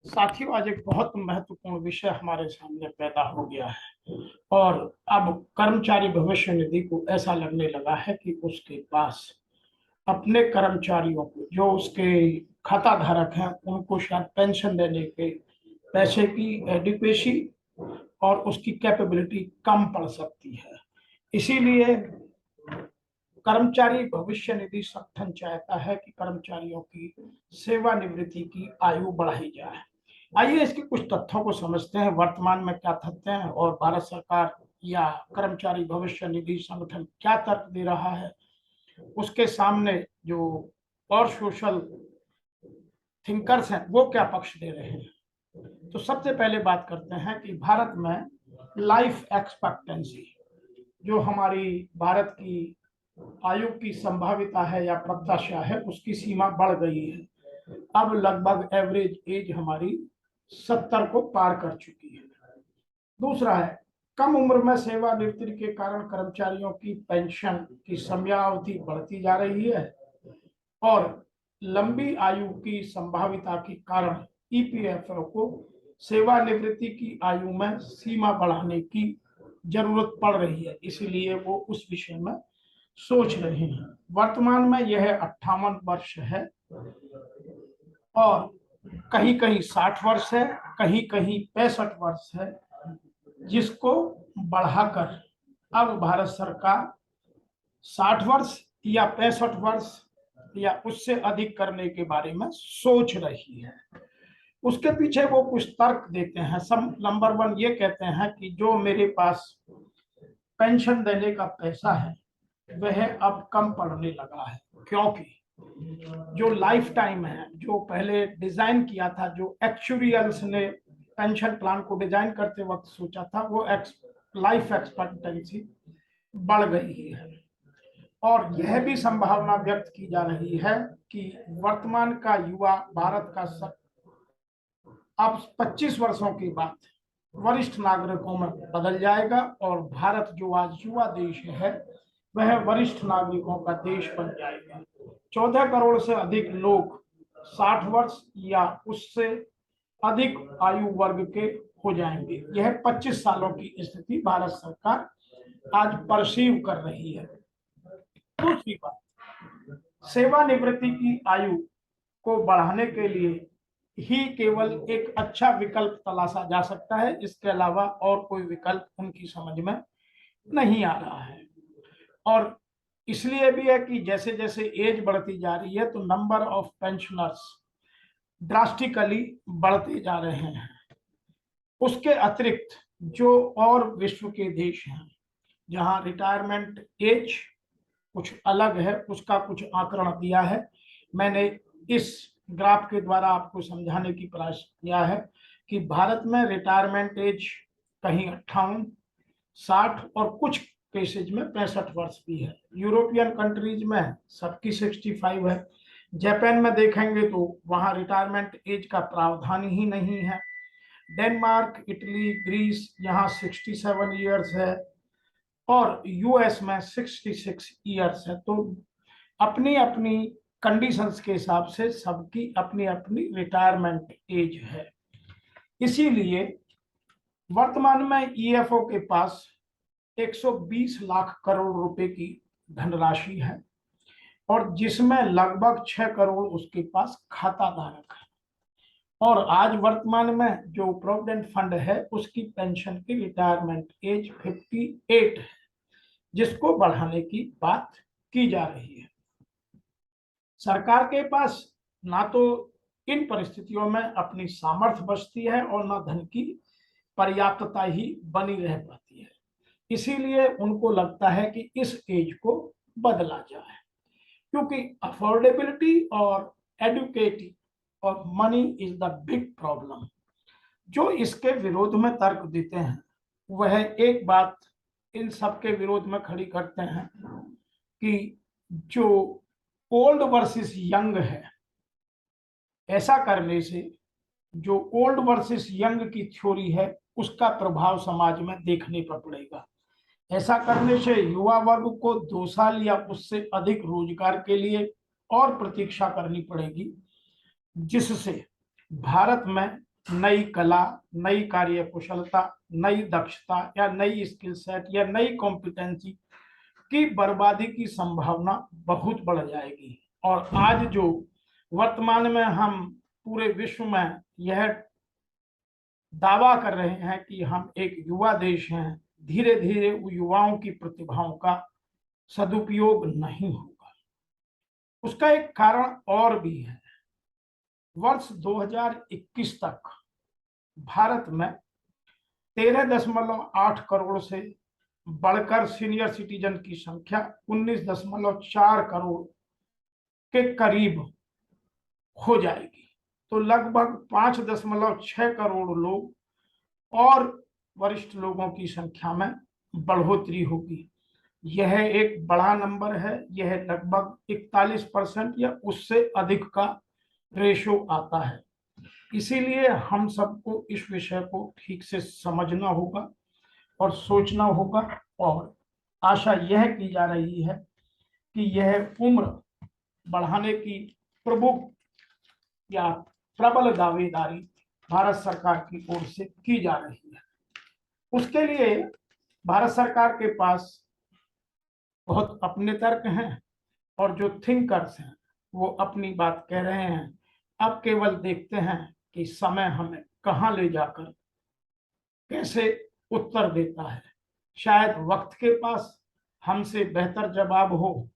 साथियों, आज एक बहुत महत्वपूर्ण विषय हमारे सामने पैदा हो गया है और अब कर्मचारी भविष्य निधि को ऐसा लगने लगा है कि उसके पास अपने कर्मचारियों को, जो उसके खाता धारक हैं, उनको शायद पेंशन देने के पैसे की एडिक्वेसी और उसकी कैपेबिलिटी कम पड़ सकती है। इसीलिए कर्मचारी भविष्य निधि संगठन चाहता है कि कर्मचारियों की सेवानिवृत्ति की आयु बढ़ाई जाए। आइए इसके कुछ तथ्यों को समझते हैं, वर्तमान में क्या तथ्य हैं और भारत सरकार या कर्मचारी भविष्य निधि संगठन क्या तर्क दे रहा है, उसके सामने जो और सोशल थिंकर्स हैं वो क्या पक्ष दे रहे हैं। तो सबसे पहले बात करते हैं कि भारत में लाइफ एक्सपेक्टेंसी, जो हमारी भारत की आयु की संभाविता है या प्रत्याशा है, उसकी सीमा बढ़ गई है। अब लगभग एवरेज एज हमारी 70 को पार कर चुकी है। दूसरा है, कम उम्र में सेवानिवृत्ति के कारण कर्मचारियों की पेंशन की समयावधि बढ़ती जा रही है और लंबी आयु की संभाविता के कारण ईपीएफओ को सेवानिवृत्ति की आयु में सीमा बढ़ाने की जरूरत पड़ रही है, इसलिए वो उस विषय में सोच रहे हैं। वर्तमान में यह 58 वर्ष है और कहीं कहीं 60 वर्ष है, कहीं कहीं 65 वर्ष है, जिसको बढ़ाकर अब भारत सरकार 60 वर्ष या 65 वर्ष या उससे अधिक करने के बारे में सोच रही है। उसके पीछे वो कुछ तर्क देते हैं। सब नंबर 1 ये कहते हैं कि जो मेरे पास पेंशन देने का पैसा है वह अब कम पड़ने लगा है, क्योंकि जो लाइफ टाइम है, जो पहले डिजाइन किया था, जो एक्चुरियल्स ने पेंशन प्लान को डिजाइन करते वक्त सोचा था, वो लाइफ एक्सपेक्टेंसी बढ़ गई है और यह भी संभावना व्यक्त की जा रही है कि वर्तमान का युवा भारत का अब 25 वर्षों के बाद वरिष्ठ नागरिकों में बदल जाएगा और भारत जो आज युवा देश है वह वरिष्ठ नागरिकों का देश बन जाएगा। 14 करोड़ से अधिक लोग 60 वर्ष या उससे अधिक आयु वर्ग के हो जाएंगे। यह 25 सालों की स्थिति भारत सरकार आज परसीव कर रही है। दूसरी बात, सेवानिवृत्ति की आयु को बढ़ाने के लिए ही केवल एक अच्छा विकल्प तलाशा जा सकता है, इसके अलावा और कोई विकल्प उनकी समझ में नहीं आ रहा है। और इसलिए भी है कि जैसे जैसे एज बढ़ती जा रही है तो नंबर ऑफ पेंशनर्स ड्रास्टिकली बढ़ते जा रहे हैं। उसके अतिरिक्त जो और विश्व के देश हैं जहां रिटायरमेंट एज कुछ अलग है, उसका कुछ आंकड़न दिया है। मैंने इस ग्राफ के द्वारा आपको समझाने की प्रयास किया है कि भारत में रिटायरमेंट एज कहीं 58, 60 और कुछ केसेज में 65 वर्ष भी है। यूरोपियन कंट्रीज में सबकी 65 है। जापान में देखेंगे तो वहां रिटायरमेंट एज का प्रावधान ही नहीं है। डेनमार्क, इटली, ग्रीस, यहाँ 67 ईयर्स है और यूएस में 66 ईयर्स है। तो अपनी अपनी कंडीशंस के हिसाब से सबकी अपनी अपनी रिटायरमेंट एज है। इसीलिए वर्तमान में ईएफओ के पास 120 लाख करोड़ रुपए की धनराशि है और जिसमें लगभग 6 करोड़ उसके पास खाता धारक है। और आज वर्तमान में जो प्रोविडेंट फंड है उसकी पेंशन की रिटायरमेंट एज 58 है, जिसको बढ़ाने की बात की जा रही है। सरकार के पास ना तो इन परिस्थितियों में अपनी सामर्थ्य बचती है और ना धन की पर्याप्तता ही बनी रह पाती है। इसीलिए उनको लगता है कि इस एज को बदला जाए, क्योंकि अफोर्डेबिलिटी और एडुकेटी और money is the big problem. जो इसके विरोध में तर्क देते हैं वह एक बात इन सब के विरोध में खड़ी करते हैं कि जो ओल्ड वर्सेस यंग है, ऐसा करने से जो ओल्ड वर्सेस यंग की थ्योरी है उसका प्रभाव समाज में देखने पर पड़ेगा। ऐसा करने से युवा वर्ग को 2 साल या उससे अधिक रोजगार के लिए और प्रतीक्षा करनी पड़ेगी, जिससे भारत में नई कला, नई कार्य कुशलता, नई दक्षता या नई स्किल सेट या नई कॉम्पिटेंसी की बर्बादी की संभावना बहुत बढ़ जाएगी। और आज जो वर्तमान में हम पूरे विश्व में यह दावा कर रहे हैं कि हम एक युवा देश हैं, धीरे धीरे युवाओं की प्रतिभाओं का सदुपयोग नहीं होगा। उसका एक कारण और भी है। वर्ष 2021 तक भारत में 13.8 करोड़ से बढ़कर सीनियर सिटीजन की संख्या 19.4 करोड़ के करीब हो जाएगी। तो लगभग 5.6 करोड़ लोग और वरिष्ठ लोगों की संख्या में बढ़ोतरी होगी। यह एक बड़ा नंबर है। यह लगभग 41% या उससे अधिक का रेशो आता है। इसीलिए हम सबको इस विषय को ठीक से समझना होगा और सोचना होगा। और आशा यह की जा रही है कि यह उम्र बढ़ाने की प्रमुख या प्रबल दावेदारी भारत सरकार की ओर से की जा रही है। उसके लिए भारत सरकार के पास बहुत अपने तर्क हैं और जो थिंकर्स हैं वो अपनी बात कह रहे हैं। अब केवल देखते हैं कि समय हमें कहां ले जाकर कैसे उत्तर देता है। शायद वक्त के पास हमसे बेहतर जवाब हो,